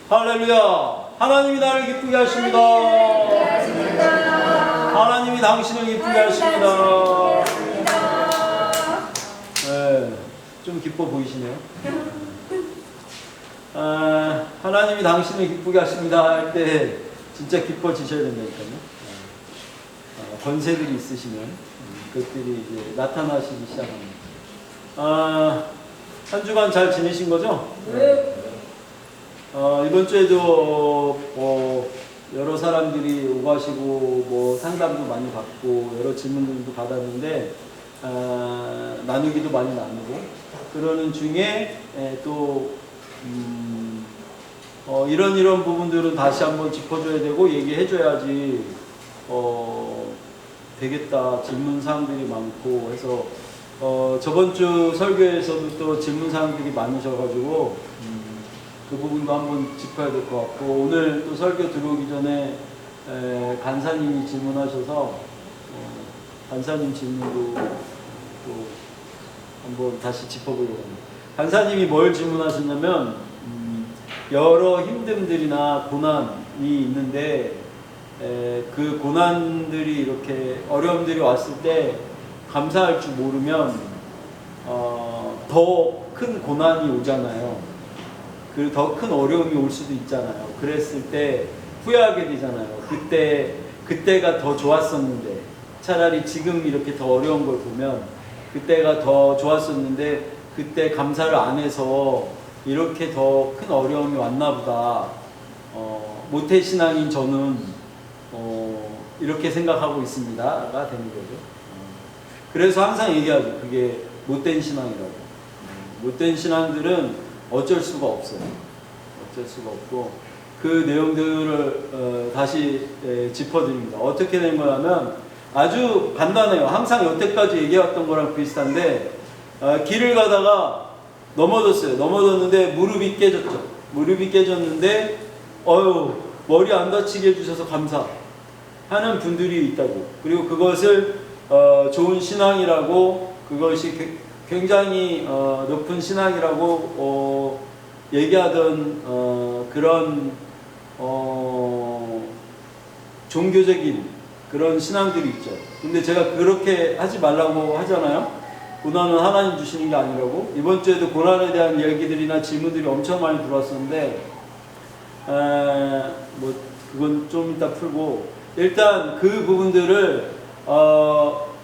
할렐루야. 하나님이 나를 기쁘게 하십니다. 하나님이 당신을 기쁘게 하십니다. 네, 좀 기뻐 보이시네요. 하나님이 당신을 기쁘게 하십니다 할 때 진짜 기뻐지셔야 된다니까요. 권세들이 있으시면 그것들이 이제 나타나시기 시작합니다. 한 주간 잘 지내신 거죠? 네. 이번 주에도 여러 사람들이 오가시고 상담도 많이 받고 여러 질문들도 받았는데 나누기도 많이 나누고 그러는 중에 또 이런 부분들은 다시 한번 짚어줘야 되고 얘기해줘야지 되겠다. 질문사항들이 많고 해서 저번 주 설교에서도 또 질문사항들이 많으셔가지고 그 부분도 한번 짚어야 될 것 같고 오늘 또 설교 들어오기 전에 간사님이 질문하셔서 간사님 질문도 또 한번 다시 짚어보려고 합니다. 간사님이 뭘 질문하셨냐면 여러 힘듦들이나 고난이 있는데 그 고난들이 이렇게 어려움들이 왔을 때 감사할 줄 모르면 더 큰 고난이 오잖아요. 그리고 더 큰 어려움이 올 수도 있잖아요. 그랬을 때 후회하게 되잖아요. 그때가 더 좋았었는데 차라리 지금 이렇게 더 어려운 걸 보면 그때가 더 좋았었는데 그때 감사를 안 해서 이렇게 더 큰 어려움이 왔나 보다. 모태신앙인 저는 이렇게 생각하고 있습니다가 되는 거죠. 그래서 항상 얘기하죠. 그게 못된 신앙이라고. 못된 신앙들은 어쩔 수가 없어요. 어쩔 수가 없고 그 내용들을 다시 짚어드립니다. 어떻게 된 거냐면 아주 간단해요. 항상 여태까지 얘기했던 거랑 비슷한데 길을 가다가 넘어졌어요. 넘어졌는데 무릎이 깨졌죠. 무릎이 깨졌는데 머리 안 다치게 해주셔서 감사하는 분들이 있다고. 그리고 그것을 좋은 신앙이라고 그것이 굉장히 높은 신앙이라고 얘기하던 그런 종교적인 그런 신앙들이 있죠. 근데 제가 그렇게 하지 말라고 하잖아요. 고난은 하나님 주시는 게 아니라고. 이번 주에도 고난에 대한 이야기들이나 질문들이 엄청 많이 들어왔었는데 그건 좀 이따 풀고 일단 그 부분들을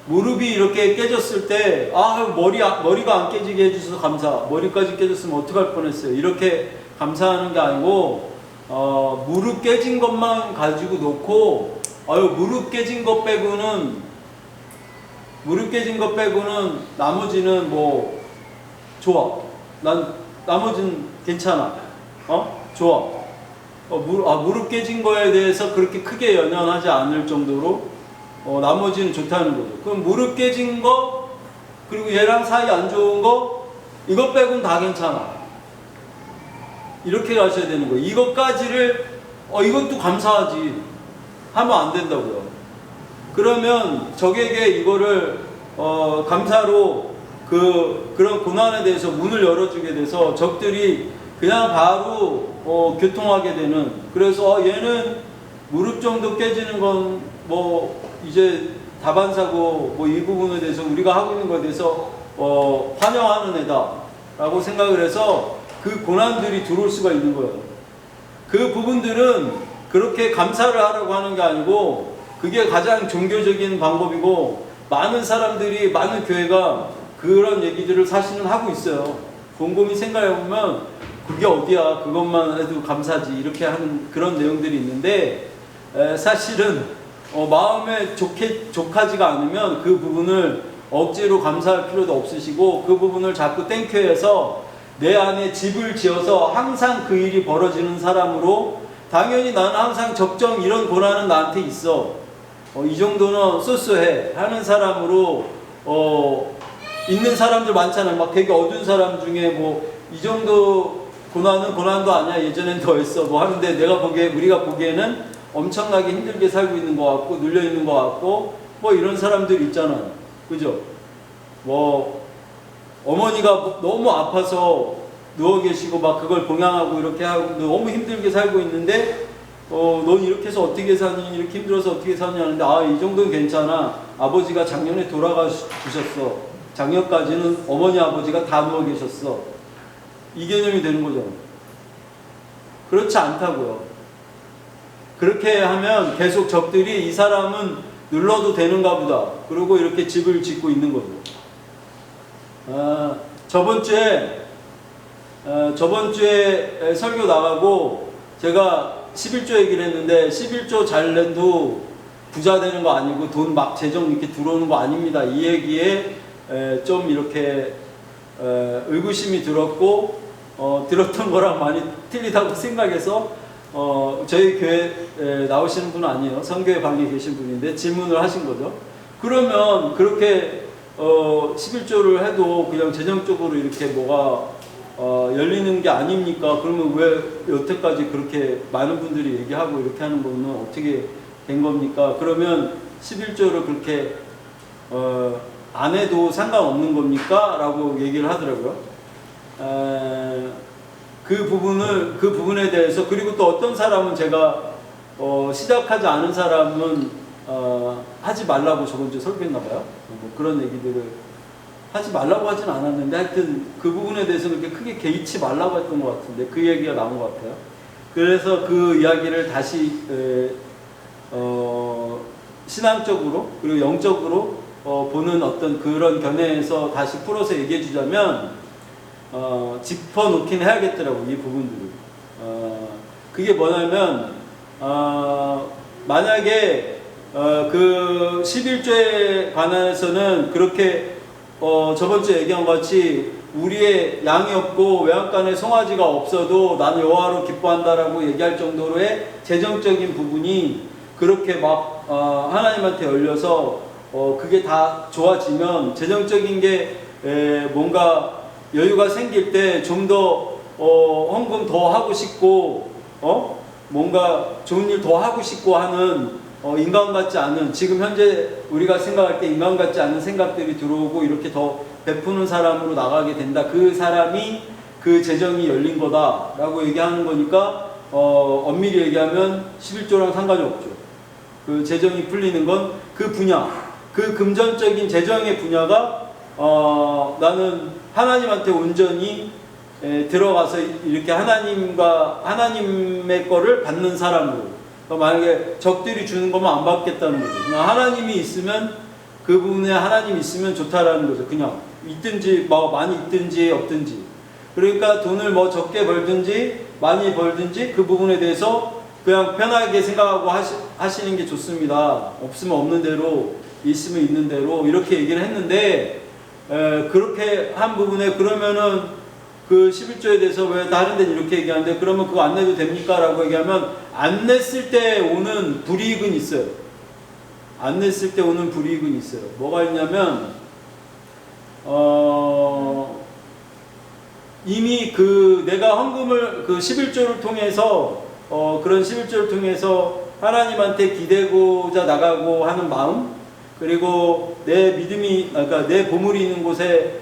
무릎이 이렇게 깨졌을 때 머리가 안 깨지게 해주셔서 감사. 머리까지 깨졌으면 어떡할 뻔했어요. 이렇게 감사하는 게 아니고 무릎 깨진 것만 가지고 놓고 무릎 깨진 것 빼고는 나머지는 좋아. 난 나머지는 괜찮아. 좋아. 무릎 깨진 거에 대해서 그렇게 크게 연연하지 않을 정도로 나머지는 좋다는 거죠. 그럼 무릎 깨진 거 그리고 얘랑 사이 안 좋은 거 이것 빼고는 다 괜찮아. 이렇게 가셔야 되는 거예요. 이것까지를 이것도 감사하지 하면 안 된다고요. 그러면 적에게 이거를 감사로 그런 고난에 대해서 문을 열어주게 돼서 적들이 그냥 바로 교통하게 되는. 그래서 얘는 무릎 정도 깨지는 건 이제 다반사고 이 부분에 대해서 우리가 하고 있는 것에 대해서 환영하는 애다 라고 생각을 해서 그 고난들이 들어올 수가 있는 거예요. 그 부분들은 그렇게 감사를 하려고 하는 게 아니고 그게 가장 종교적인 방법이고 많은 사람들이 많은 교회가 그런 얘기들을 사실은 하고 있어요. 곰곰이 생각해보면 그게 어디야 그것만 해도 감사지 이렇게 하는 그런 내용들이 있는데 사실은 마음에 족하지가 않으면 그 부분을 억지로 감사할 필요도 없으시고 그 부분을 자꾸 땡큐해서 내 안에 집을 지어서 항상 그 일이 벌어지는 사람으로 당연히 나는 항상 적정 이런 고난은 나한테 있어. 이 정도는 쏘쏘해 하는 사람으로 있는 사람들 많잖아요. 막 되게 어두운 사람 중에 이 정도 고난은 고난도 아니야. 예전엔 더했어. 하는데 우리가 보기에는 엄청나게 힘들게 살고 있는 것 같고 눌려 있는 것 같고 이런 사람들 있잖아요. 그죠? 어머니가 너무 아파서 누워 계시고 막 그걸 봉양하고 이렇게 하고 너무 힘들게 살고 있는데 넌 이렇게 해서 어떻게 사니? 이렇게 힘들어서 어떻게 사냐는데 이 정도는 괜찮아. 아버지가 작년에 돌아가셨어. 작년까지는 어머니 아버지가 다 누워 계셨어. 이 개념이 되는 거죠. 그렇지 않다고요. 그렇게 하면 계속 적들이 이 사람은 눌러도 되는가 보다. 그리고 이렇게 집을 짓고 있는 거죠. 저번 주에 설교 나가고 제가 11조 얘기를 했는데 11조 잘 내도 부자 되는 거 아니고 돈 막 재정 이렇게 들어오는 거 아닙니다. 이 얘기에 좀 이렇게 의구심이 들었고 들었던 거랑 많이 틀리다고 생각해서 저희 교회 나오시는 분은 아니에요. 선교회 방에 계신 분인데 질문을 하신 거죠. 그러면 그렇게 11조를 해도 그냥 재정적으로 이렇게 뭐가 열리는 게 아닙니까? 그러면 왜 여태까지 그렇게 많은 분들이 얘기하고 이렇게 하는 거는 어떻게 된 겁니까? 그러면 11조를 그렇게 안 해도 상관없는 겁니까? 라고 얘기를 하더라고요. 그 부분에 대해서, 그리고 또 어떤 사람은 제가 시작하지 않은 사람은 하지 말라고 저번 주에 설교했나봐요. 뭐 그런 얘기들을 하지 말라고 하진 않았는데 하여튼 그 부분에 대해서 그렇게 크게 개의치 말라고 했던 것 같은데 그 얘기가 나온 것 같아요. 그래서 그 이야기를 다시 신앙적으로 그리고 영적으로 보는 어떤 그런 견해에서 다시 풀어서 얘기해 주자면 짚어놓긴 해야겠더라고요. 이 부분들을. 그게 뭐냐면 만약에 그 11조에 관해서는 그렇게 저번 주에 얘기한 것 같이 우리의 양이 없고 외양간에 송아지가 없어도 나는 여호와로 기뻐한다라고 얘기할 정도로의 재정적인 부분이 그렇게 막 하나님한테 열려서 그게 다 좋아지면 재정적인 게 뭔가 여유가 생길 때 좀 더 헌금 더 하고 싶고 뭔가 좋은 일 더 하고 싶고 하는 인간 같지 않은, 지금 현재 우리가 생각할 때 인간 같지 않은 생각들이 들어오고 이렇게 더 베푸는 사람으로 나가게 된다. 그 사람이 그 재정이 열린 거다 라고 얘기하는 거니까 엄밀히 얘기하면 11조랑 상관이 없죠. 그 재정이 풀리는 건 그 분야, 그 금전적인 재정의 분야가 나는 하나님한테 온전히 들어가서 이렇게 하나님의 거를 받는 사람으로, 만약에 적들이 주는 것만 안 받겠다는 거죠. 그냥 하나님이 있으면 그 부분에 하나님이 있으면 좋다라는 거죠. 그냥 있든지 뭐 많이 있든지 없든지. 그러니까 돈을 뭐 적게 벌든지 많이 벌든지 그 부분에 대해서 그냥 편하게 생각하고 하시는 게 좋습니다. 없으면 없는 대로, 있으면 있는 대로 이렇게 얘기를 했는데 그렇게 한 부분에 그러면은 그 11조에 대해서 왜 다른 데는 이렇게 얘기하는데 그러면 그거 안 내도 됩니까? 라고 얘기하면 안 냈을 때 오는 불이익은 있어요. 안 냈을 때 오는 불이익은 있어요. 뭐가 있냐면 이미 내가 헌금을 11조를 통해서 그런 11조를 통해서 하나님한테 기대고자 나가고 하는 마음, 그리고 내 믿음이, 그러니까 내 보물이 있는 곳에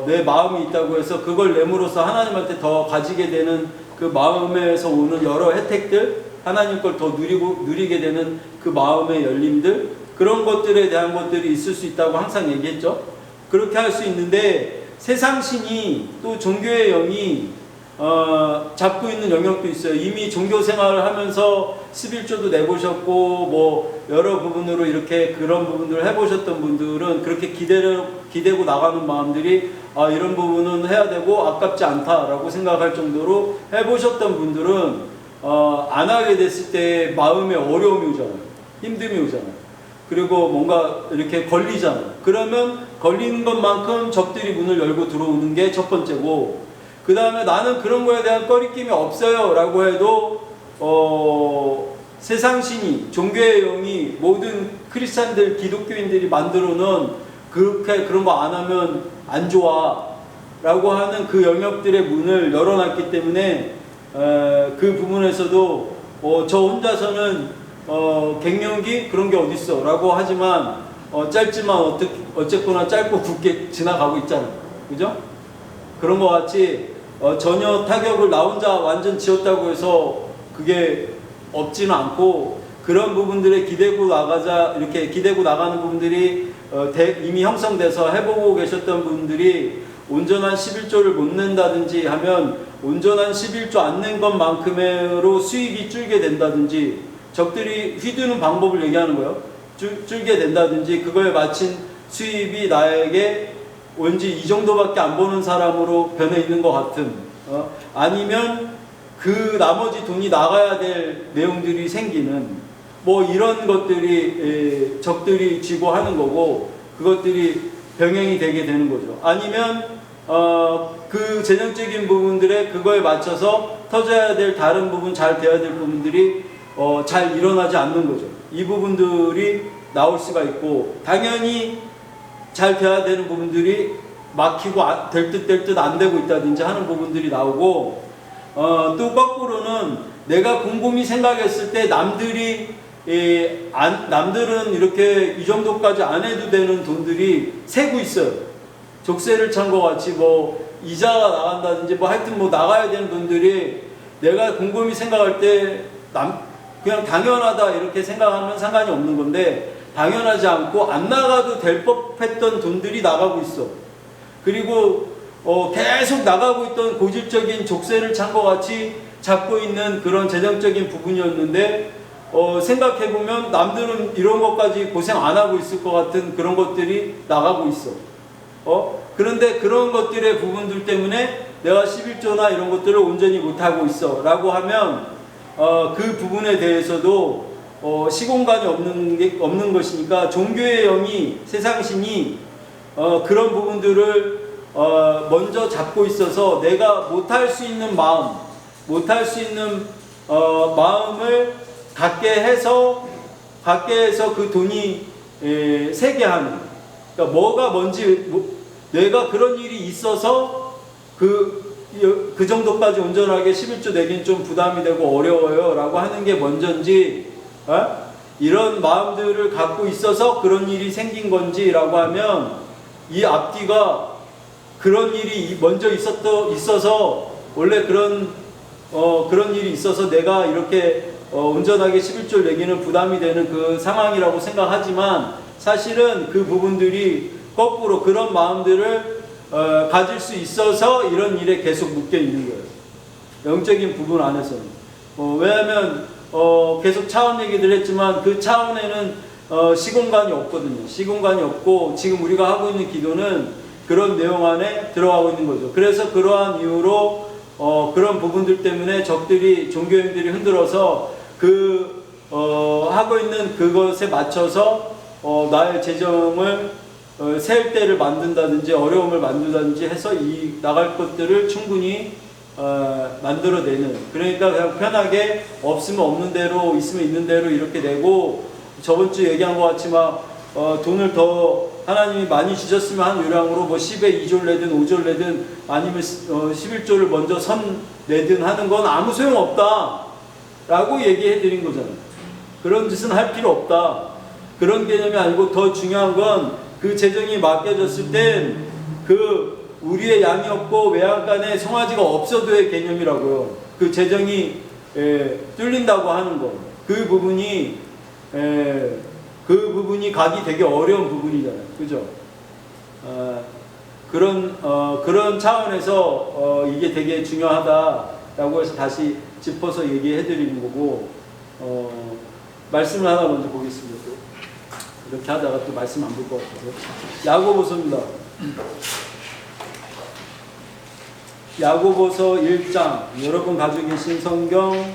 내 마음이 있다고 해서 그걸 내므로써 하나님한테 더 가지게 되는 그 마음에서 오는 여러 혜택들, 하나님 걸 더 누리게 되는 그 마음의 열림들, 그런 것들에 대한 것들이 있을 수 있다고 항상 얘기했죠. 그렇게 할 수 있는데 세상신이 또 종교의 영이 잡고 있는 영역도 있어요. 이미 종교 생활을 하면서 11조도 내보셨고 뭐 여러 부분으로 이렇게 그런 부분들을 해보셨던 분들은 그렇게 기대고 나가는 마음들이 이런 부분은 해야 되고 아깝지 않다라고 생각할 정도로 해보셨던 분들은 안 하게 됐을 때 마음에 어려움이 오잖아요. 힘듦이 오잖아요. 그리고 뭔가 이렇게 걸리잖아요. 그러면 걸리는 것만큼 적들이 문을 열고 들어오는 게 첫 번째고, 그 다음에 나는 그런 거에 대한 꺼리낌이 없어요 라고 해도 세상신이, 종교의 영이, 모든 크리스찬들, 기독교인들이 만들어 놓은 그런 거 안 하면 안 좋아 라고 하는 그 영역들의 문을 열어놨기 때문에 그 부분에서도 저 혼자서는 갱년기 그런 게 어딨어 라고 하지만 어쨌거나 짧고 굵게 지나가고 있잖아요. 그죠? 그런 것 같이 전혀 타격을 나 혼자 완전 지었다고 해서 그게 없지는 않고, 그런 부분들에 기대고 나가자, 이렇게 기대고 나가는 부분들이 이미 형성돼서 해보고 계셨던 분들이 온전한 11조를 못 낸다든지 하면 온전한 11조 안 낸 것만큼으로 수익이 줄게 된다든지, 적들이 휘두는 방법을 얘기하는 거예요. 줄게 된다든지, 그거에 마친 수입이 나에게 왠지 이 정도밖에 안 버는 사람으로 변해 있는 것 같은, 아니면 그 나머지 돈이 나가야 될 내용들이 생기는, 뭐 이런 것들이 적들이 쥐고 하는 거고, 그것들이 병행이 되게 되는 거죠. 아니면 그 재정적인 부분들에 그거에 맞춰서 터져야 될 다른 부분, 잘 돼야 될 부분들이 잘 일어나지 않는 거죠. 이 부분들이 나올 수가 있고, 당연히 잘 돼야 되는 부분들이 막히고 될 듯 안 되고 있다든지 하는 부분들이 나오고, 또 거꾸로는 내가 곰곰이 생각했을 때 남들은 이렇게 이 정도까지 안 해도 되는 돈들이 새고 있어요. 족쇄를 찬 것 같이 뭐 이자가 나간다든지 뭐 하여튼 뭐 나가야 되는 돈들이 내가 곰곰이 생각할 때 그냥 당연하다 이렇게 생각하면 상관이 없는 건데, 당연하지 않고 안 나가도 될 법했던 돈들이 나가고 있어. 그리고 계속 나가고 있던 고질적인 족쇄를 찬 것 같이 잡고 있는 그런 재정적인 부분이었는데, 생각해보면 남들은 이런 것까지 고생 안 하고 있을 것 같은 그런 것들이 나가고 있어. 그런데 그런 것들의 부분들 때문에 내가 11조나 이런 것들을 온전히 못하고 있어 라고 하면, 그 부분에 대해서도 시공간이 없는 것이니까, 종교의 영이, 세상신이 그런 부분들을 먼저 잡고 있어서 내가 못할 수 있는 마음을 갖게 해서 그 돈이 세게 하는, 그러니까 뭐가 뭔지, 내가 그런 일이 있어서 그 정도까지 온전하게 11조 내긴 좀 부담이 되고 어려워요 라고 하는 게 먼저인지, 이런 마음들을 갖고 있어서 그런 일이 생긴 건지 라고 하면, 이 앞뒤가 그런 일이 먼저 있어서 원래 그런 일이 있어서 내가 이렇게 온전하게 11조를 내기는 부담이 되는 그 상황이라고 생각하지만, 사실은 그 부분들이 거꾸로 그런 마음들을 가질 수 있어서 이런 일에 계속 묶여 있는 거예요. 영적인 부분 안에서는. 왜냐하면 계속 차원 얘기들 했지만 그 차원에는 시공간이 없거든요. 시공간이 없고, 지금 우리가 하고 있는 기도는 그런 내용 안에 들어가고 있는 거죠. 그래서 그러한 이유로 그런 부분들 때문에 적들이, 종교인들이 흔들어서 하고 있는 그것에 맞춰서 나의 재정을 세울 때를 만든다든지 어려움을 만든다든지 해서 나갈 것들을 충분히 만들어내는, 그러니까 그냥 편하게 없으면 없는 대로, 있으면 있는 대로 이렇게 내고, 저번 주 얘기한 것 같이 돈을 더 하나님이 많이 주셨으면 한 요량으로 뭐 10에 2조를 내든 5조를 내든 아니면 11조를 먼저 내든 하는 건 아무 소용없다 라고 얘기해 드린 거잖아요. 그런 짓은 할 필요 없다, 그런 개념이 아니고, 더 중요한 건 그 재정이 맡겨졌을 땐 우리의 양이 없고 외양간에 송아지가 없어도의 개념이라고요. 그 재정이 뚫린다고 하는 거, 그 부분이 가기 되게 어려운 부분이잖아요. 그죠? 그런 차원에서 이게 되게 중요하다라고 해서 다시 짚어서 얘기해 드리는 거고, 말씀을 하나 먼저 보겠습니다. 이렇게 하다가 또 말씀 안 볼 것 같아서. 야고보서입니다. 야고보서 1장, 여러분 가지고 계신 성경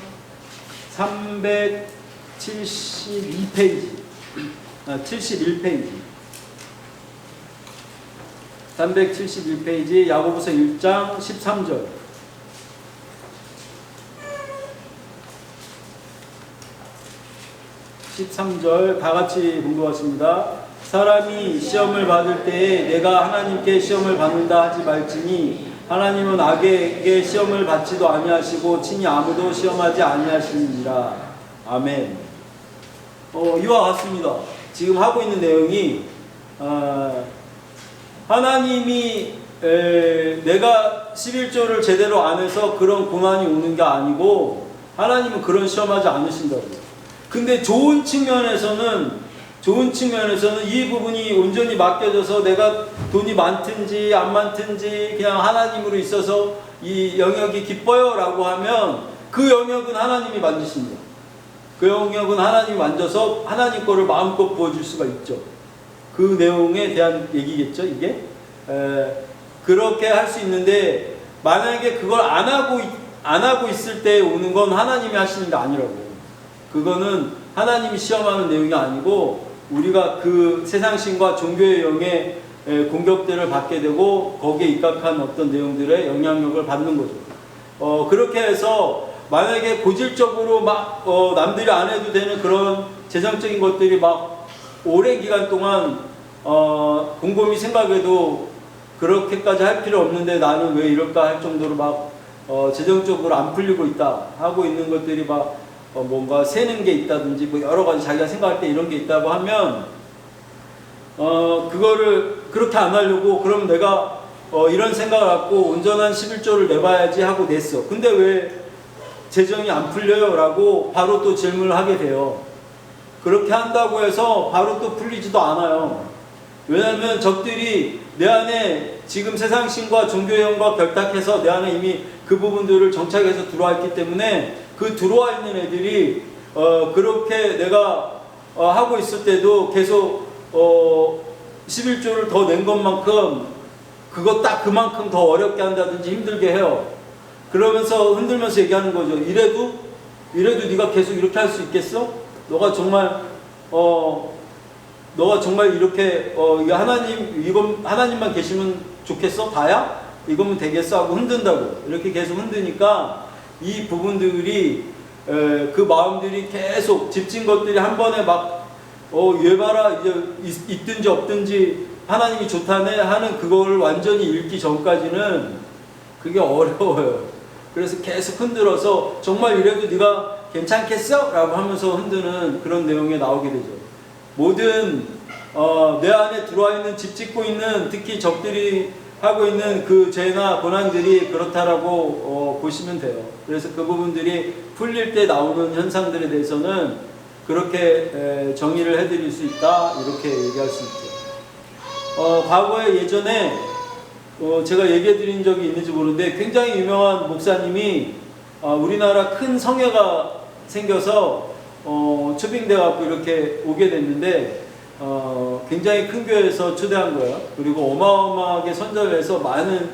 372페이지, 71페이지, 371페이지, 야고보서 1장 13절. 다 같이 봉독하십니다. 사람이 시험을 받을 때에 내가 하나님께 시험을 받는다 하지 말지니, 하나님은 악에게 시험을 받지도 아니하시고 친히 아무도 시험하지 아니하시니라. 아멘. 이와 같습니다. 지금 하고 있는 내용이 하나님이 내가 11조를 제대로 안 해서 그런 고난이 오는 게 아니고 하나님은 그런 시험하지 않으신다고요. 근데 좋은 측면에서는 이 부분이 온전히 맡겨져서 내가 돈이 많든지 안 많든지 그냥 하나님으로 있어서 이 영역이 기뻐요 라고 하면 그 영역은 하나님이 만드십니다. 그 영역은 하나님이 만져서 하나님 거를 마음껏 부어줄 수가 있죠. 그 내용에 대한 얘기겠죠 이게. 그렇게 할 수 있는데 만약에 그걸 안 하고 있을 때 오는 건 하나님이 하시는 게 아니라고요. 그거는 하나님이 시험하는 내용이 아니고 우리가 그 세상신과 종교의 영의 공격들을 받게 되고 거기에 입각한 어떤 내용들의 영향력을 받는 거죠. 그렇게 해서 만약에 고질적으로 막 남들이 안 해도 되는 그런 재정적인 것들이 막 오랜 기간 동안 곰곰이 생각해도 그렇게까지 할 필요 없는데 나는 왜 이럴까 할 정도로 막 재정적으로 안 풀리고 있다 하고 있는 것들이 막 뭔가 새는 게 있다든지 뭐 여러 가지 자기가 생각할 때 이런 게 있다고 하면 그거를 그렇게 안 하려고 그럼 내가 이런 생각을 갖고 온전한 11조를 내봐야지 하고 냈어. 근데 왜 재정이 안 풀려요? 라고 바로 또 질문을 하게 돼요. 그렇게 한다고 해서 바로 또 풀리지도 않아요. 왜냐하면 적들이 내 안에 지금 세상신과 종교형과 결탁해서 내 안에 이미 그 부분들을 정착해서 들어와 있기 때문에 그 들어와 있는 애들이 그렇게 내가 하고 있을 때도 계속 11조를 더 낸 것만큼 그거 딱 그만큼 더 어렵게 한다든지 힘들게 해요. 그러면서 흔들면서 얘기하는 거죠. 이래도 네가 계속 이렇게 할 수 있겠어? 너가 정말 이렇게 이건 하나님만 계시면 좋겠어? 다야? 이거면 되겠어? 하고 흔든다고. 이렇게 계속 흔드니까 이 부분들이 그 마음들이 계속 집진 것들이 한 번에 막 얘 봐라 이제 있든지 없든지 하나님이 좋다네 하는 그걸 완전히 읽기 전까지는 그게 어려워요. 그래서 계속 흔들어서 정말 이래도 네가 괜찮겠어? 라고 하면서 흔드는 그런 내용에 나오게 되죠. 모든 내 안에 들어와 있는 집 짓고 있는 특히 적들이 하고 있는 그 죄나 고난들이 그렇다라고 보시면 돼요. 그래서 그 부분들이 풀릴 때 나오는 현상들에 대해서는 그렇게 정의를 해드릴 수 있다 이렇게 얘기할 수 있죠. 과거에 예전에 제가 얘기해 드린 적이 있는지 모르는데 굉장히 유명한 목사님이 우리나라 큰 성회가 생겨서 초빙돼 갖고 이렇게 오게 됐는데 굉장히 큰 교회에서 초대한 거예요. 그리고 어마어마하게 선전을 해서 많은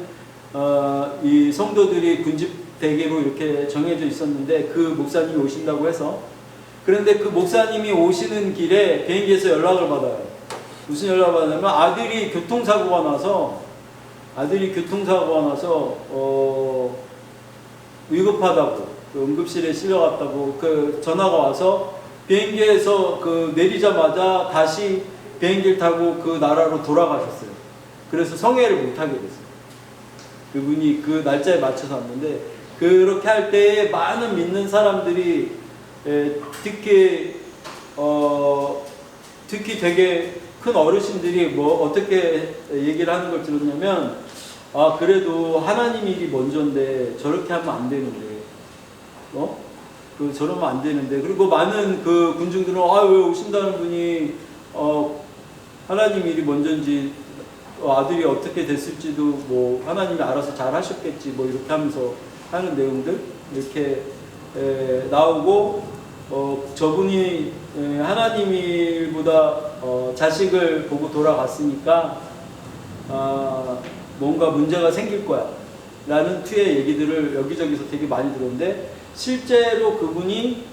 이 성도들이 군집대기로 이렇게 정해져 있었는데 그 목사님이 오신다고 해서 그런데 그 목사님이 오시는 길에 비행기에서 연락을 받아요. 무슨 연락을 받냐면 아들이 교통사고가 나서 위급하다고 그 응급실에 실려갔다고 그 전화가 와서 비행기에서 그 내리자마자 다시 비행기를 타고 그 나라로 돌아가셨어요. 그래서 성회를 못하게 됐어요. 그분이 그 날짜에 맞춰서 왔는데 그렇게 할 때에 많은 믿는 사람들이 특히 되게 큰 어르신들이 뭐 어떻게 얘기를 하는 걸 들었냐면 그래도 하나님 일이 먼저인데 저렇게 하면 안 되는데 저러면 안 되는데 그리고 많은 그 군중들은 왜 오신다는 분이 하나님 일이 먼저인지 아들이 어떻게 됐을지도 뭐 하나님이 알아서 잘 하셨겠지 뭐 이렇게 하면서 하는 내용들 이렇게 나오고 저분이 하나님 일보다 자식을 보고 돌아갔으니까 뭔가 문제가 생길 거야 라는 투의 얘기들을 여기저기서 되게 많이 들었는데 실제로 그분이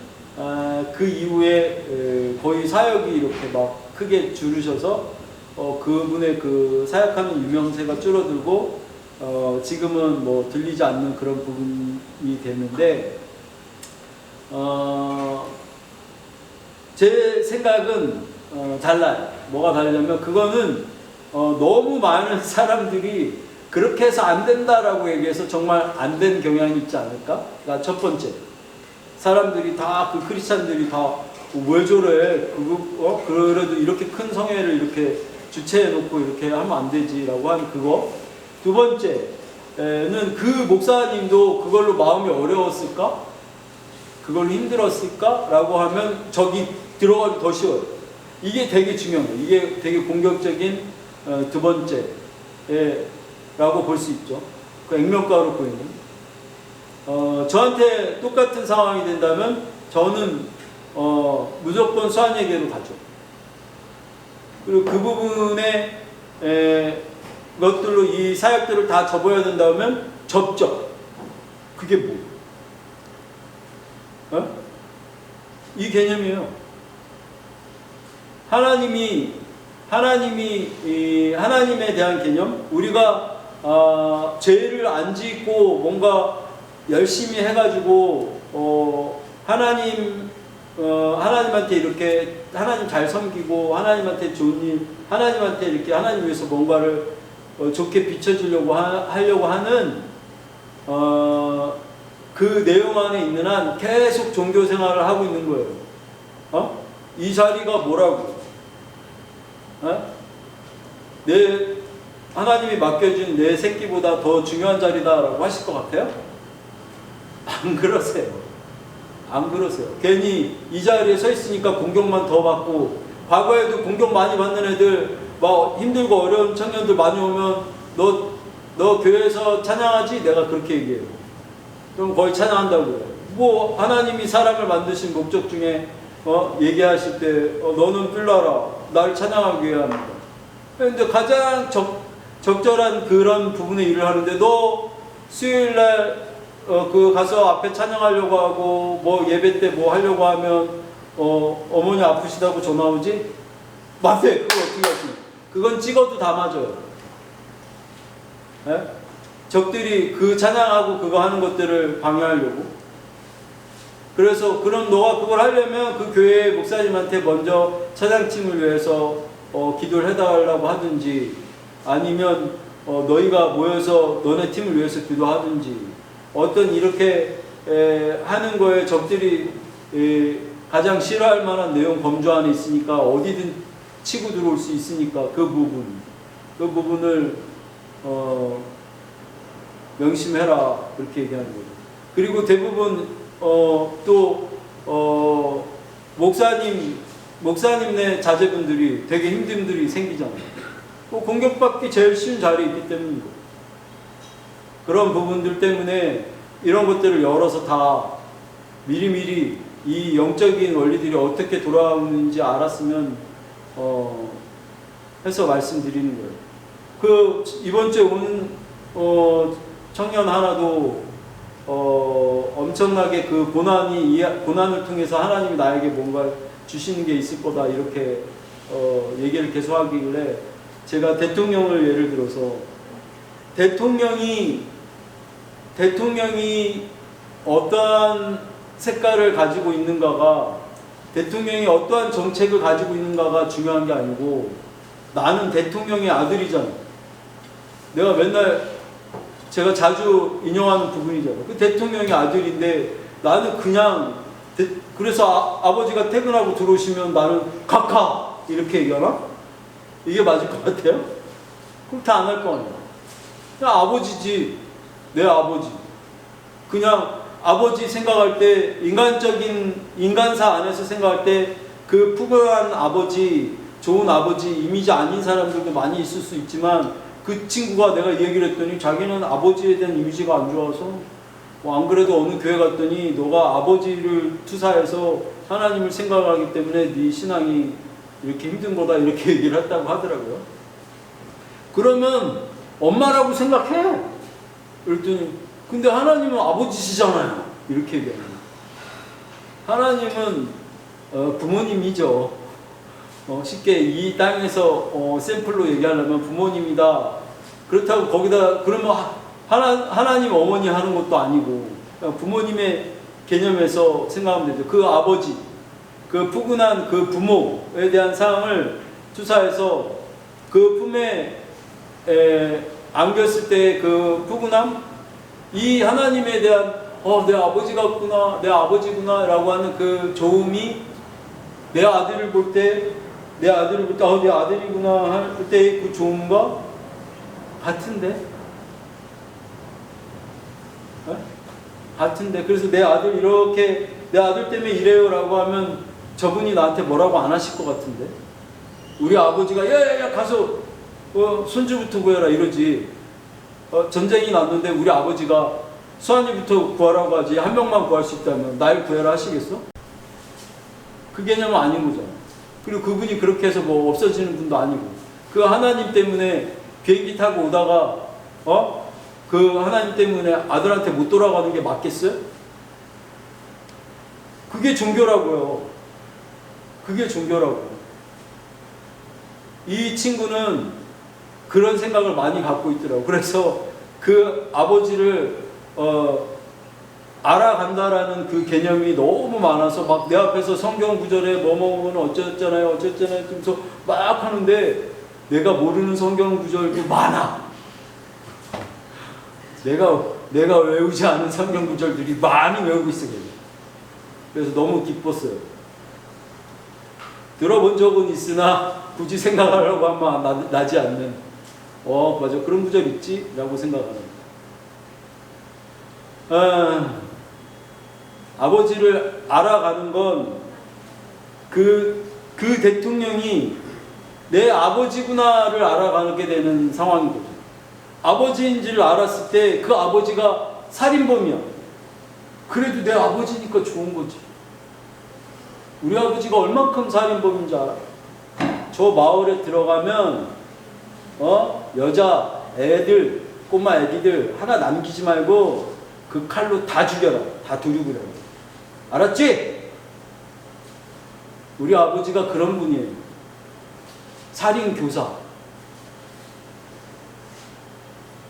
그 이후에 거의 사역이 이렇게 막 크게 줄으셔서 그분의 그 사역하는 유명세가 줄어들고 지금은 뭐 들리지 않는 그런 부분이 됐는데 제 생각은 달라요. 뭐가 다르냐면 그거는 너무 많은 사람들이 그렇게 해서 안 된다라고 얘기해서 정말 안 된 경향이 있지 않을까? 그러니까 첫 번째 사람들이 다 그 크리스찬들이 다 왜 저래? 그래도 이렇게 큰 성회를 이렇게 주최해 놓고 이렇게 하면 안 되지라고 하는 그거. 두 번째 그 목사님도 그걸로 마음이 어려웠을까? 그걸로 힘들었을까? 라고 하면 저기 들어가기 더 쉬워요. 이게 되게 중요한 거예요. 이게 되게 공격적인 두 번째 라고 볼 수 있죠. 그 액면가로 보이는. 저한테 똑같은 상황이 된다면 저는 무조건 수한예계로 가죠. 그리고 그 부분에 것들로 이 사역들을 다 접어야 된다면 접죠. 그게 뭐? 이 개념이에요. 하나님에 대한 개념, 우리가 죄를 안 짓고 뭔가 열심히 해가지고 하나님한테 이렇게 하나님 잘 섬기고 하나님한테 좋은 일, 하나님한테 이렇게 하나님 위해서 뭔가를 좋게 비춰주려고 하려고 하는 그 내용 안에 있는 한 계속 종교 생활을 하고 있는 거예요. 이 자리가 뭐라고? 하나님이 맡겨준 내 새끼보다 더 중요한 자리다라고 하실 것 같아요? 안 그러세요. 안 그러세요. 괜히 이 자리에 서 있으니까 공격만 더 받고, 과거에도 공격 많이 받는 애들, 막 힘들고 어려운 청년들 많이 오면 너 교회에서 찬양하지? 내가 그렇게 얘기해요. 그럼 거의 찬양한다고요. 뭐 하나님이 사람을 만드신 목적 중에 얘기하실 때 너는 빌라라, 나를 찬양하기 위해 합니다. 근데 가장 적절한 그런 부분의 일을 하는데, 너 수요일날 가서 앞에 찬양하려고 하고 뭐 예배 때 뭐 하려고 하면 어머니 아프시다고 전화 오지? 맞아요. 그거 어떻게 하지? 그건 찍어도 다 맞아요. 네? 적들이 그 찬양하고 그거 하는 것들을 방해하려고. 그래서 그럼 너가 그걸 하려면 그 교회 목사님한테 먼저 찬양팀을 위해서 기도를 해달라고 하든지, 아니면 너희가 모여서 너네 팀을 위해서 기도하든지, 어떤 이렇게 하는 거에 적들이 가장 싫어할 만한 내용 범주 안에 있으니까 어디든 치고 들어올 수 있으니까 그 부분을 명심해라, 그렇게 얘기하는 거죠. 그리고 대부분 목사님네 자제분들이 되게 힘든 분들이 생기잖아요. 공격받기 제일 쉬운 자리에 있기 때문이고, 그런 부분들 때문에 이런 것들을 열어서 다 미리미리 이 영적인 원리들이 어떻게 돌아오는지 알았으면 해서 말씀드리는 거예요. 이번 주에 온 청년 하나도 엄청나게 그 고난을 통해서 하나님이 나에게 뭔가 주시는 게 있을 거다, 이렇게 얘기를 계속 하길래, 제가 대통령을 예를 들어서 대통령이 어떠한 색깔을 가지고 있는가가, 대통령이 어떠한 정책을 가지고 있는가가 중요한 게 아니고, 나는 대통령의 아들이잖아. 내가 맨날 제가 자주 인용하는 부분이잖아. 그 대통령의 아들인데 나는 그냥 그래서 아버지가 퇴근하고 들어오시면 나는 각하 이렇게 얘기하나? 이게 맞을 것 같아요? 그럼 다 안 할 거 아니야. 그냥 아버지지, 내 아버지. 그냥 아버지 생각할 때, 인간적인 인간사 안에서 생각할 때 그 푸근한 아버지, 좋은 아버지 이미지 아닌 사람들도 많이 있을 수 있지만, 그 친구가 내가 얘기를 했더니 자기는 아버지에 대한 이미지가 안 좋아서 안 그래도 어느 교회 갔더니 너가 아버지를 투사해서 하나님을 생각하기 때문에 네 신앙이 이렇게 힘든 거다, 이렇게 얘기를 했다고 하더라고요. 그러면 엄마라고 생각해. 그랬더니 근데 하나님은 아버지시잖아요, 이렇게 얘기합니다. 하나님은 부모님이죠. 쉽게 이 땅에서 샘플로 얘기하려면 부모님이다. 그렇다고 거기다 그러면 하나님 어머니 하는 것도 아니고, 부모님의 개념에서 생각하면 되죠. 그 아버지, 그 푸근한 그 부모에 대한 사랑을 투사해서 그 품에 안겼을 때 그 푸근함, 이 하나님에 대한 내 아버지 같구나, 내 아버지구나 라고 하는 그 좋음이 내 아들을 볼 때 내 아들이구나 할 때 그 좋음과 같은데, 같은데, 그래서 내 아들 이렇게 내 아들 때문에 이래요라고 하면 저분이 나한테 뭐라고 안 하실 것 같은데, 우리 아버지가 야야야 가서 손주부터 구해라 이러지. 전쟁이 났는데 우리 아버지가 수환이부터 구하라고 하지 한 명만 구할 수 있다면 날 구해라 하시겠어? 그 개념은 아닌 거잖아. 그리고 그분이 그렇게 해서 뭐 없어지는 분도 아니고, 그 하나님 때문에 비행기 타고 오다가 그 하나님 때문에 아들한테 못 돌아가는 게 맞겠어요? 그게 종교라고요. 그게 종교라고. 이 친구는 그런 생각을 많이 갖고 있더라고. 그래서 그 아버지를 알아간다라는 그 개념이 너무 많아서 막 내 앞에서 성경 구절에 뭐뭐는 어쩌잖아요 어쩌잖아요 하면서 막 하는데, 내가 모르는 성경 구절도 많아. 내가 외우지 않은 성경 구절들이 많이 외우고 있어. 그래서 너무 기뻤어요. 들어본 적은 있으나 굳이 생각하려고 하면 나지 않는, 맞아 그런 구절 있지? 라고 생각하는. 아버지를 알아가는 건 그 대통령이 내 아버지구나를 알아가게 되는 상황인 거죠. 아버지인지를 알았을 때 그 아버지가 살인범이야. 그래도 내 아버지니까 좋은 거지. 우리 아버지가 얼만큼 살인범인지 알아? 저 마을에 들어가면 여자 애들, 꼬마 애기들 하나 남기지 말고 그 칼로 다 죽여라. 다 도륙을 해. 알았지? 우리 아버지가 그런 분이에요. 살인교사.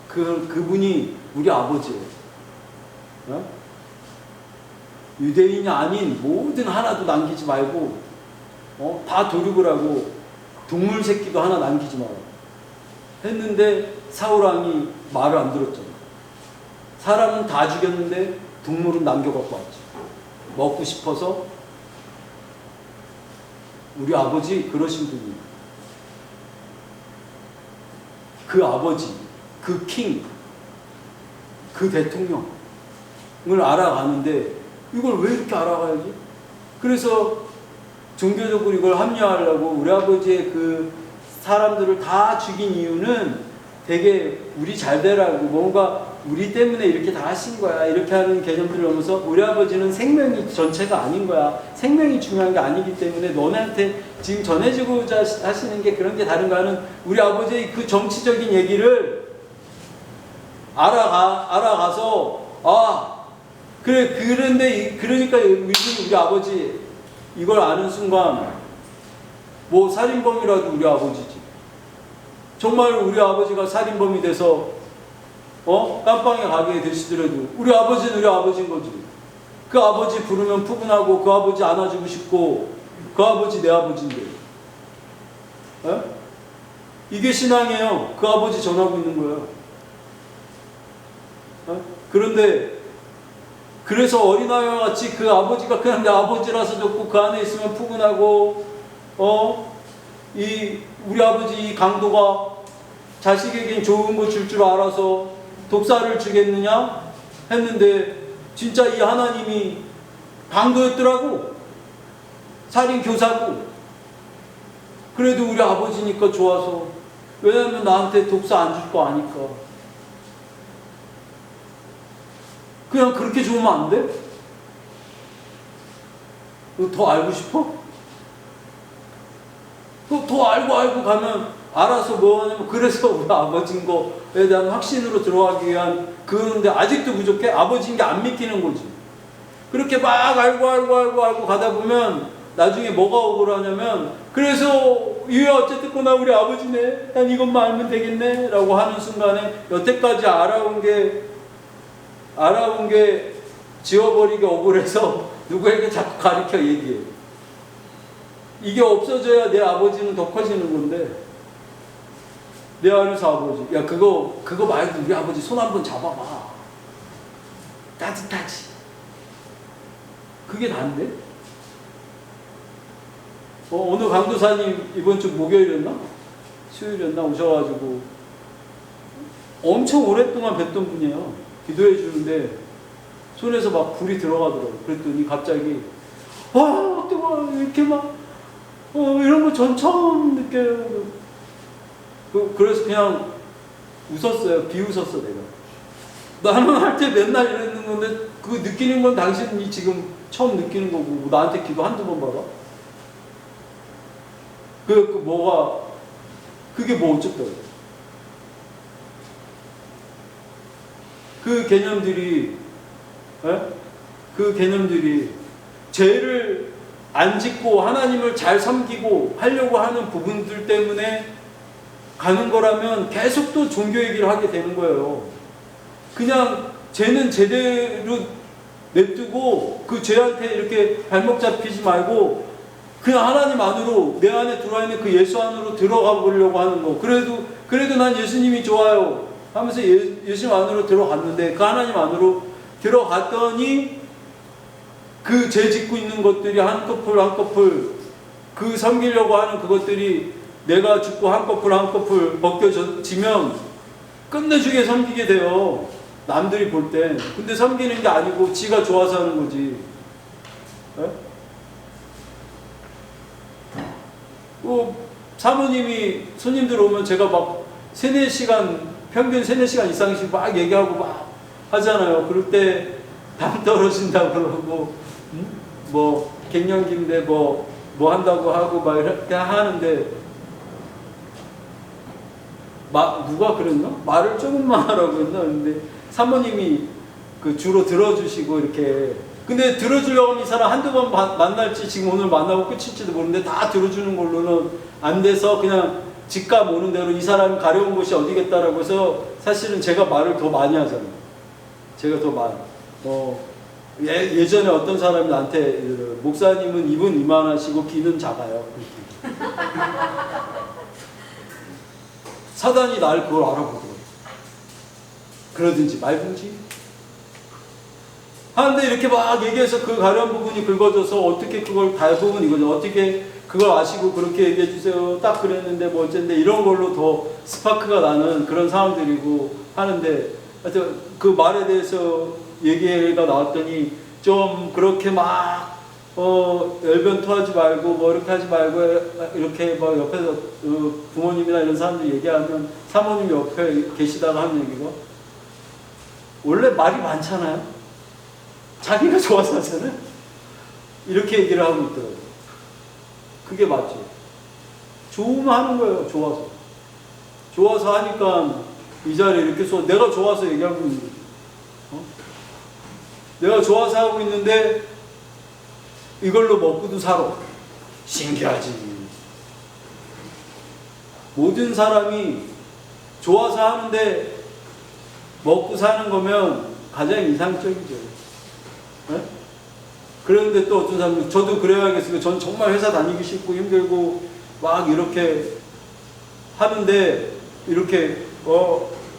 그분이 우리 아버지예요. 유대인이 아닌 모든 하나도 남기지 말고 다 도륙을 하고 동물 새끼도 하나 남기지 마라 했는데, 사울왕이 말을 안 들었잖아. 사람은 다 죽였는데 동물은 남겨갖고 왔지. 먹고 싶어서. 우리 아버지 그러신 분이에요. 그 아버지, 그 킹, 그 대통령을 알아가는데 이걸 왜 이렇게 알아가야지? 그래서 종교적으로 이걸 합리화하려고 우리 아버지의 그 사람들을 다 죽인 이유는 되게 우리 잘 되라고, 뭔가 우리 때문에 이렇게 다 하신 거야 이렇게 하는 개념들을 넘어서, 우리 아버지는 생명이 전체가 아닌 거야. 생명이 중요한 게 아니기 때문에 너네한테 지금 전해주고자 하시는 게 그런 게 다른가 하는 우리 아버지의 그 정치적인 얘기를 알아가서, 그래, 그러니까 우리 아버지 이걸 아는 순간 뭐 살인범이라도 우리 아버지지. 정말 우리 아버지가 살인범이 돼서 깜빵에 가게 되시더라도 우리 아버지는 우리 아버지인 거지. 그 아버지 부르면 푸근하고 그 아버지 안아주고 싶고 그 아버지 내 아버지인데. 이게 신앙이에요. 그 아버지 전하고 있는 거예요. 그런데 그래서 어린아이와 같이 그 아버지가 그냥 내 아버지라서 좋고 그 안에 있으면 푸근하고 우리 아버지 이 강도가 자식에겐 좋은 거 줄 줄 알아서 독사를 주겠느냐 했는데, 진짜 이 하나님이 강도였더라고. 살인교사고. 그래도 우리 아버지니까 좋아서. 왜냐면 나한테 독사 안 줄 거 아니까. 그냥 그렇게 좋으면 안 돼? 너 더 알고 싶어? 더 알고 가면 알아서 뭐 하냐면, 그래서 우리 아버지인 거에 대한 확신으로 들어가기 위한 그런데 아직도 부족해? 아버지인 게 안 믿기는 거지. 그렇게 막 알고 가다 보면 나중에 뭐가 억울하냐면, 그래서 이게 어쨌든 우리 아버지네, 난 이것만 알면 되겠네 라고 하는 순간에 여태까지 알아온 게 지워버리기 억울해서 누구에게 자꾸 가르쳐 얘기해. 이게 없어져야 내 아버지는 더 커지는 건데, 내 안에서 아버지, 야 그거 말고 우리 아버지 손 한번 잡아봐. 따뜻하지. 그게 난데? 오늘 강도사님 이번 주 목요일이었나? 수요일이었나? 오셔가지고 엄청 오랫동안 뵀던 분이에요. 기도해 주는데 손에서 막 불이 들어가더라고요. 그랬더니 갑자기 와 뜨거워 이렇게 막 이런 거 전 처음 느껴요. 그래서 그냥 웃었어요. 비웃었어 내가. 나는 할 때 맨날 이러는 건데 그 느끼는 건 당신이 지금 처음 느끼는 거고 나한테 기도 한두 번 받아? 그게 뭐 어쨌다고. 그 개념들이 죄를 안 짓고 하나님을 잘 섬기고 하려고 하는 부분들 때문에 가는 거라면 계속 또 종교 얘기를 하게 되는 거예요. 그냥 죄는 제대로 냅두고 그 죄한테 이렇게 발목 잡히지 말고 그냥 하나님 안으로 내 안에 들어와 있는 그 예수 안으로 들어가 보려고 하는 거. 그래도 난 예수님이 좋아요 하면서 예수님 안으로 들어갔는데 그 하나님 안으로 들어갔더니 그 죄 짓고 있는 것들이 한꺼풀 그 섬기려고 하는 그것들이 내가 죽고 한꺼풀 벗겨지면 끝내주게 섬기게 돼요. 남들이 볼 때. 근데 섬기는 게 아니고 지가 좋아서 하는 거지. 사모님이 손님들 오면 제가 막 3-4시간 평균 3-4시간 이상씩 막 얘기하고 막 하잖아요. 그럴 때 당 떨어진다고 그러고 뭐 갱년기인데 뭐 한다고 하고 막 이렇게 하는데 누가 그랬나? 말을 조금만 하라고 했나? 근데 사모님이 그 주로 들어주시고 이렇게. 근데 들어주려고 하면 이 사람 한두 번 만날지 지금 오늘 만나고 끝일지도 모르는데 다 들어주는 걸로는 안 돼서 그냥 집값 오는 대로 이 사람이 가려운 곳이 어디겠다라고 해서 사실은 제가 말을 더 많이 하잖아요. 제가 더 많이. 예전에 어떤 사람이 나한테 목사님은 입은 이만하시고 귀는 작아요. 사단이 날 그걸 알아보더라고요. 그러든지 말든지 하는데 이렇게 막 얘기해서 그 가려운 부분이 긁어져서 어떻게 그걸 대부분 이거죠. 어떻게 그걸 아시고 그렇게 얘기해 주세요. 딱 그랬는데 뭐 어쨌는데 이런 걸로 더 스파크가 나는 그런 상황들이고 하는데 하여튼 그 말에 대해서 얘기가 나왔더니 좀 그렇게 막 열변토하지 말고 뭐 이렇게 하지 말고 이렇게 막 옆에서 부모님이나 이런 사람들 얘기하면 사모님 옆에 계시다가 하는 얘기가 원래 말이 많잖아요. 자기가 좋아서 하잖아요. 이렇게 얘기를 하고 있더라고요. 그게 맞죠. 좋으면 하는 거예요. 좋아서 하니까 이 자리에 이렇게 내가 좋아서 얘기하고 있는 거죠. 내가 좋아서 하고 있는데 이걸로 먹고도 살아. 신기하지. 모든 사람이 좋아서 하는데 먹고 사는 거면 가장 이상적이죠. 네? 그런데 또 어떤 사람은 저도 그래야겠어요. 전 정말 회사 다니기 싫고 힘들고 막 이렇게 하는데 이렇게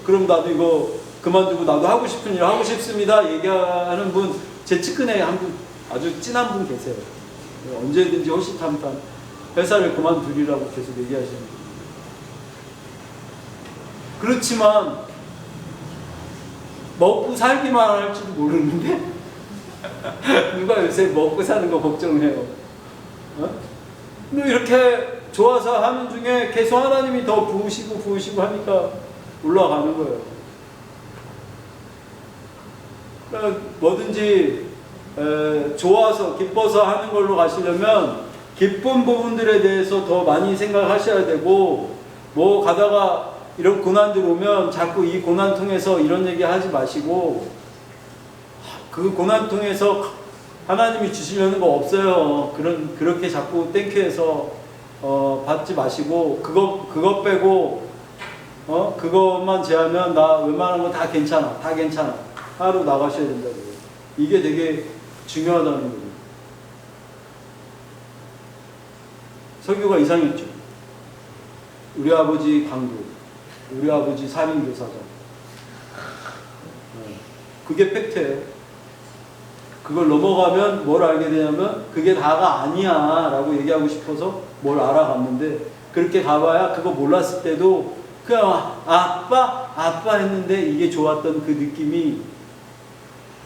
그럼 나도 이거 그만두고 나도 하고 싶은 일 하고 싶습니다 얘기하는 분 제 측근에 한 분 아주 찐한 분 계세요. 언제든지 호시탐탐 회사를 그만두리라고 계속 얘기하시는 분. 그렇지만 먹고 살기만 할지도 모르는데 누가 요새 먹고 사는 거 걱정해요. 근데 이렇게 좋아서 하는 중에 계속 하나님이 더 부으시고 하니까 올라가는 거예요. 그러니까 뭐든지 좋아서 기뻐서 하는 걸로 가시려면 기쁜 부분들에 대해서 더 많이 생각하셔야 되고 뭐 가다가 이런 고난들 오면 자꾸 이 고난 통해서 이런 얘기 하지 마시고 그 고난 통해서 하나님이 주시려는 거 없어요. 그렇게 자꾸 땡큐해서 받지 마시고 그것 빼고 그것만 제하면 나 웬만한 거 다 괜찮아. 하루 나가셔야 된다고요. 이게 되게 중요하다는 거예요. 설교가 이상했죠. 우리 아버지 강도, 우리 아버지 사민교사장. 그게 팩트예요. 그걸 넘어가면 뭘 알게 되냐면 그게 다가 아니야 라고 얘기하고 싶어서 뭘 알아갔는데 그렇게 가봐야 그거 몰랐을 때도 그냥 아빠 했는데 이게 좋았던 그 느낌이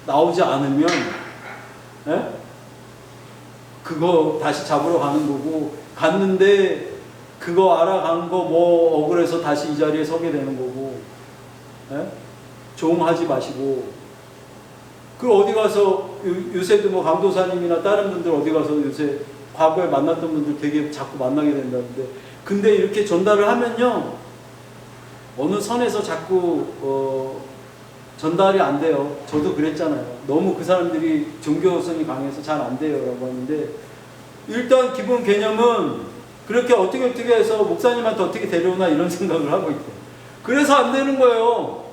나오지 않으면 에? 그거 다시 잡으러 가는 거고, 갔는데 그거 알아간 거 뭐 억울해서 다시 이 자리에 서게 되는 거고, 에? 조응하지 마시고. 그 어디 가서 요새도 뭐 강도사님이나 다른 분들 어디 가서 요새 과거에 만났던 분들 되게 자꾸 만나게 된다는데, 근데 이렇게 전달을 하면요 어느 선에서 자꾸 전달이 안 돼요. 저도 그랬잖아요. 너무 그 사람들이 종교성이 강해서 잘 안 돼요 라고 하는데, 일단 기본 개념은 그렇게 어떻게 해서 목사님한테 어떻게 데려오나 이런 생각을 하고 있대요. 그래서 안 되는 거예요.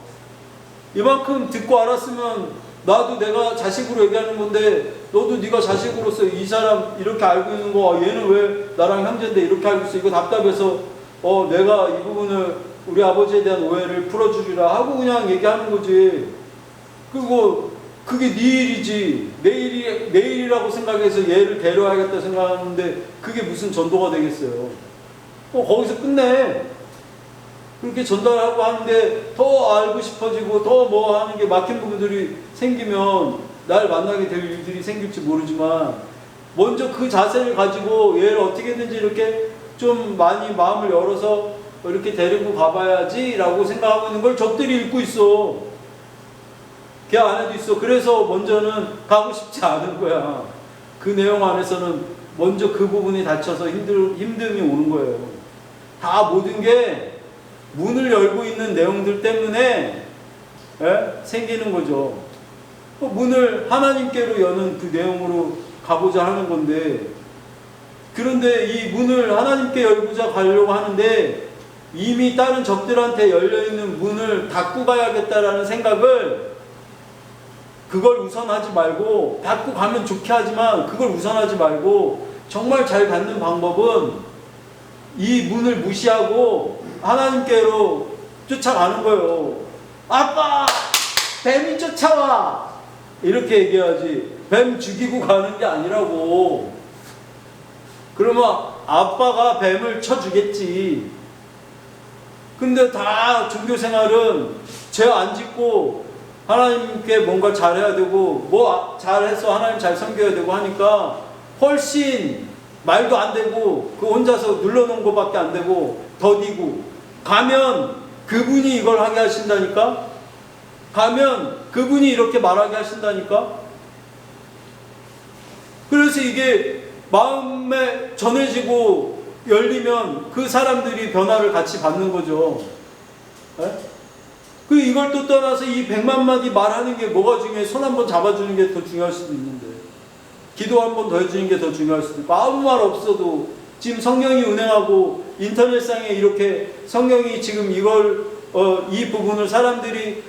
이만큼 듣고 알았으면 나도 내가 자식으로 얘기하는 건데, 너도 네가 자식으로서 이 사람 이렇게 알고 있는 거, 얘는 왜 나랑 형제인데 이렇게 알고 있어, 이거 답답해서 내가 이 부분을 우리 아버지에 대한 오해를 풀어주리라 하고 그냥 얘기하는 거지. 그리고 그게 네 일이지, 내 일이라고 생각해서 얘를 데려와야겠다 생각하는데 그게 무슨 전도가 되겠어요. 거기서 끝내. 그렇게 전달하고 하는데 더 알고 싶어지고 더 뭐 하는 게 막힌 부분들이 생기면 날 만나게 될 일들이 생길지 모르지만, 먼저 그 자세를 가지고 얘를 어떻게 했는지 이렇게 좀 많이 마음을 열어서 이렇게 데리고 가봐야지 라고 생각하고 있는 걸 적들이 읽고 있어. 걔 안에도 있어. 그래서 먼저는 가고 싶지 않은 거야. 그 내용 안에서는 먼저 그 부분이 닫혀서 힘듦이 오는 거예요. 다 모든 게 문을 열고 있는 내용들 때문에 생기는 거죠. 문을 하나님께로 여는 그 내용으로 가보자 하는 건데, 그런데 이 문을 하나님께 열고자 가려고 하는데 이미 다른 적들한테 열려있는 문을 닫고 가야겠다라는 생각을, 그걸 우선하지 말고, 닫고 가면 좋게 하지만 그걸 우선하지 말고 정말 잘 닫는 방법은 이 문을 무시하고 하나님께로 쫓아가는 거예요. 아빠! 뱀이 쫓아와! 이렇게 얘기해야지. 뱀 죽이고 가는 게 아니라고. 그러면 아빠가 뱀을 쳐주겠지. 근데 다 종교생활은 죄 안 짓고 하나님께 뭔가 잘해야 되고, 뭐 잘해서 하나님 잘 섬겨야 되고 하니까 훨씬 말도 안 되고 그 혼자서 눌러놓은 것밖에 안 되고 더디고, 가면 그분이 이걸 하게 하신다니까? 가면 그분이 이렇게 말하게 하신다니까? 그래서 이게 마음에 전해지고 열리면 그 사람들이 변화를 같이 받는 거죠. 그 이걸 또 떠나서 이 100만 마디 말하는 게 뭐가 중요해? 손 한번 잡아주는 게 더 중요할 수도 있는데, 기도 한번 더 해주는 게 더 중요할 수도 있고, 아무 말 없어도 지금 성령이 운행하고 인터넷상에 이렇게 성령이 지금 이걸 이 부분을 사람들이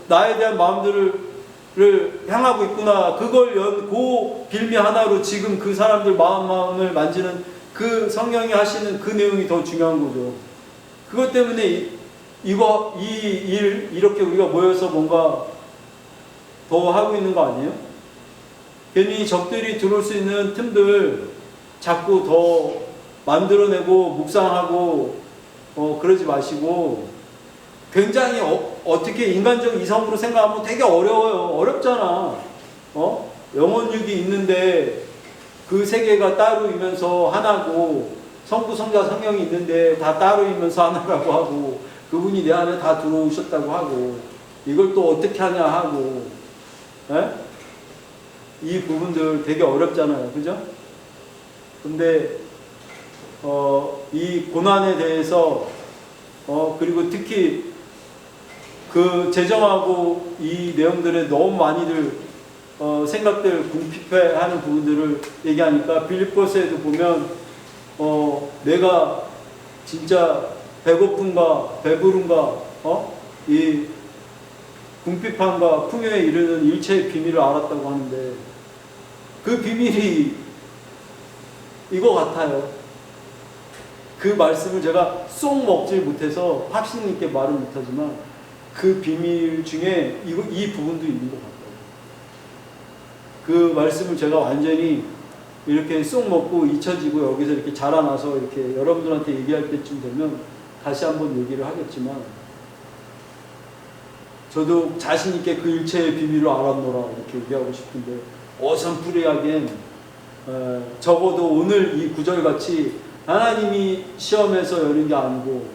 나에 대한 마음들을 향하고 있구나, 그걸 그 빌미 하나로 지금 그 사람들 마음을 만지는 그 성령이 하시는 그 내용이 더 중요한 거죠. 그것 때문에 이 일 이렇게 우리가 모여서 뭔가 더 하고 있는 거 아니에요? 괜히 적들이 들어올 수 있는 틈들 자꾸 더 만들어내고 묵상하고 그러지 마시고, 굉장히 어떻게 인간적 이성으로 생각하면 되게 어려워요. 어렵잖아. 영혼육이 있는데 그 세계가 따로이면서 하나고, 성부, 성자, 성령이 있는데 다 따로이면서 하나라고 하고, 그분이 내 안에 다 들어오셨다고 하고, 이걸 또 어떻게 하냐 하고, 이 부분들 되게 어렵잖아요. 그죠? 근데 이 고난에 대해서 그리고 특히 그 제정하고 이 내용들에 너무 많이들 생각들 궁핍해하는 부분들을 얘기하니까, 빌립보서에도 보면 내가 진짜 배고픔과 배부름과 이 궁핍함과 풍요에 이르는 일체의 비밀을 알았다고 하는데, 그 비밀이 이거 같아요. 그 말씀을 제가 쏙 먹질 못해서 확신 있게 말은 못하지만 그 비밀 중에 이 부분도 있는 것 같아요. 그 말씀을 제가 완전히 이렇게 쏙 먹고 잊혀지고 여기서 이렇게 자라나서 이렇게 여러분들한테 얘기할 때쯤 되면 다시 한번 얘기를 하겠지만, 저도 자신 있게 그 일체의 비밀을 알았노라 이렇게 얘기하고 싶은데 어선풀이하기엔 적어도 오늘 이 구절같이 하나님이 시험에서 여는 게 아니고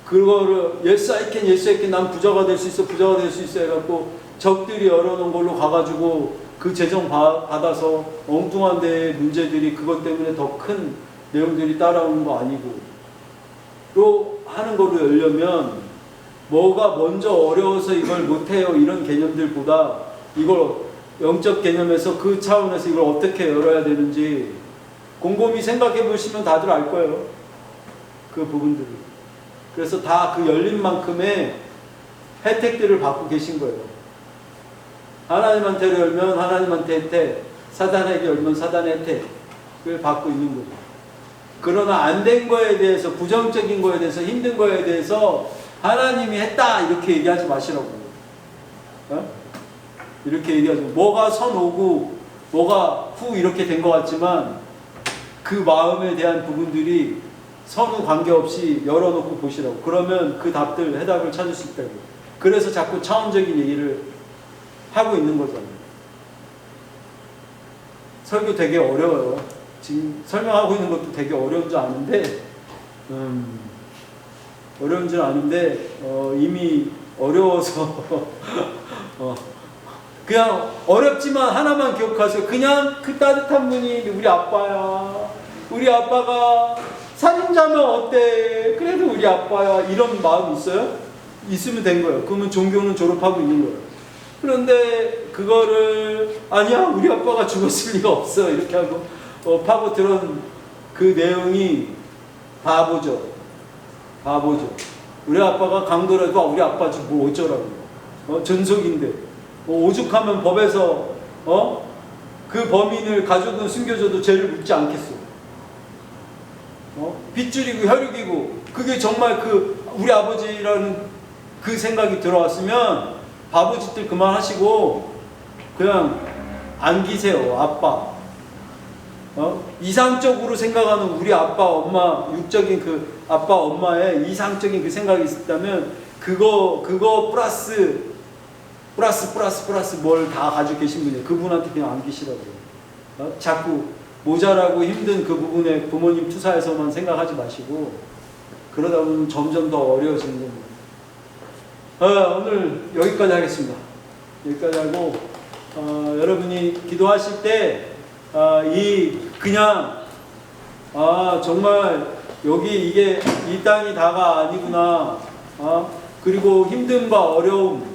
그거를 yes I can 난 부자가 될 수 있어 부자가 될 수 있어 해갖고 적들이 열어놓은 걸로 가가지고 그 재정 받아서 엉뚱한 데의 문제들이 그것 때문에 더 큰 내용들이 따라오는 거 아니고 또 하는 걸로 열려면 뭐가 먼저 어려워서 이걸 못해요 이런 개념들보다 이걸 영적 개념에서 그 차원에서 이걸 어떻게 열어야 되는지 곰곰이 생각해 보시면 다들 알 거예요. 그 부분들을. 그래서 다 그 열린 만큼의 혜택들을 받고 계신 거예요. 하나님한테 열면 하나님한테 혜택, 사단에게 열면 사단의 혜택을 받고 있는 거죠. 그러나 안 된 거에 대해서, 부정적인 거에 대해서, 힘든 거에 대해서 하나님이 했다 이렇게 얘기하지 마시라고. 이렇게 얘기하죠. 뭐가 선오고 뭐가 후 이렇게 된 것 같지만 그 마음에 대한 부분들이 선후 관계없이 열어놓고 보시라고. 그러면 그 답들, 해답을 찾을 수 있다고. 그래서 자꾸 차원적인 얘기를 하고 있는 거잖아요. 설교 되게 어려워요. 지금 설명하고 있는 것도 되게 어려운 줄 아는데 어려운 줄 아는데 이미 어려워서 그냥 어렵지만 하나만 기억하세요. 그냥 그 따뜻한 분이 우리 아빠야. 우리 아빠가 살인자면 어때? 그래도 우리 아빠야. 이런 마음 있어요? 있으면 된 거예요. 그러면 종교는 졸업하고 있는 거예요. 그런데 그거를 아니야 우리 아빠가 죽었을 리가 없어 이렇게 하고 파고들은 그 내용이 바보죠. 우리 아빠가 강도라도 우리 아빠지 뭐 어쩌라고. 전속인데 오죽하면 법에서 그 범인을 가족은 숨겨줘도 죄를 묻지 않겠어. 빗줄이고 혈육이고 그게 정말 그 우리 아버지라는 그 생각이 들어왔으면 바보짓들 그만하시고 그냥 안기세요. 아빠. 이상적으로 생각하는 우리 아빠 엄마 육적인 그 아빠 엄마의 이상적인 그 생각이 있었다면 그거 플러스 뭘 다 가지고 계신 분이에요. 그분한테 그냥 안기시라고요. 자꾸 모자라고 힘든 그 부분에 부모님 투사해서만 생각하지 마시고 그러다 보면 점점 더 어려워지는 겁니다. 오늘 여기까지 하겠습니다. 여기까지 하고 여러분이 기도하실 때 그냥 정말 여기 이게 이 땅이 다가 아니구나. 그리고 힘듦과 어려움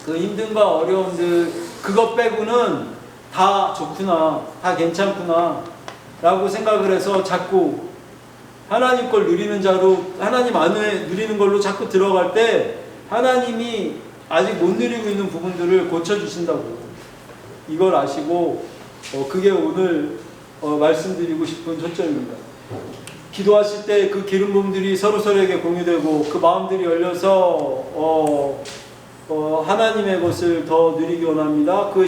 그 힘듦과 어려움들 그것 빼고는 다 좋구나 다 괜찮구나 라고 생각을 해서 자꾸 하나님 걸 누리는 자로 하나님 안에 누리는 걸로 자꾸 들어갈 때 하나님이 아직 못 누리고 있는 부분들을 고쳐주신다고 이걸 아시고 그게 오늘 말씀드리고 싶은 초점입니다. 기도하실 때 그 기름 부음들이 서로서로에게 공유되고 그 마음들이 열려서 하나님의 것을 더 누리기 원합니다. 그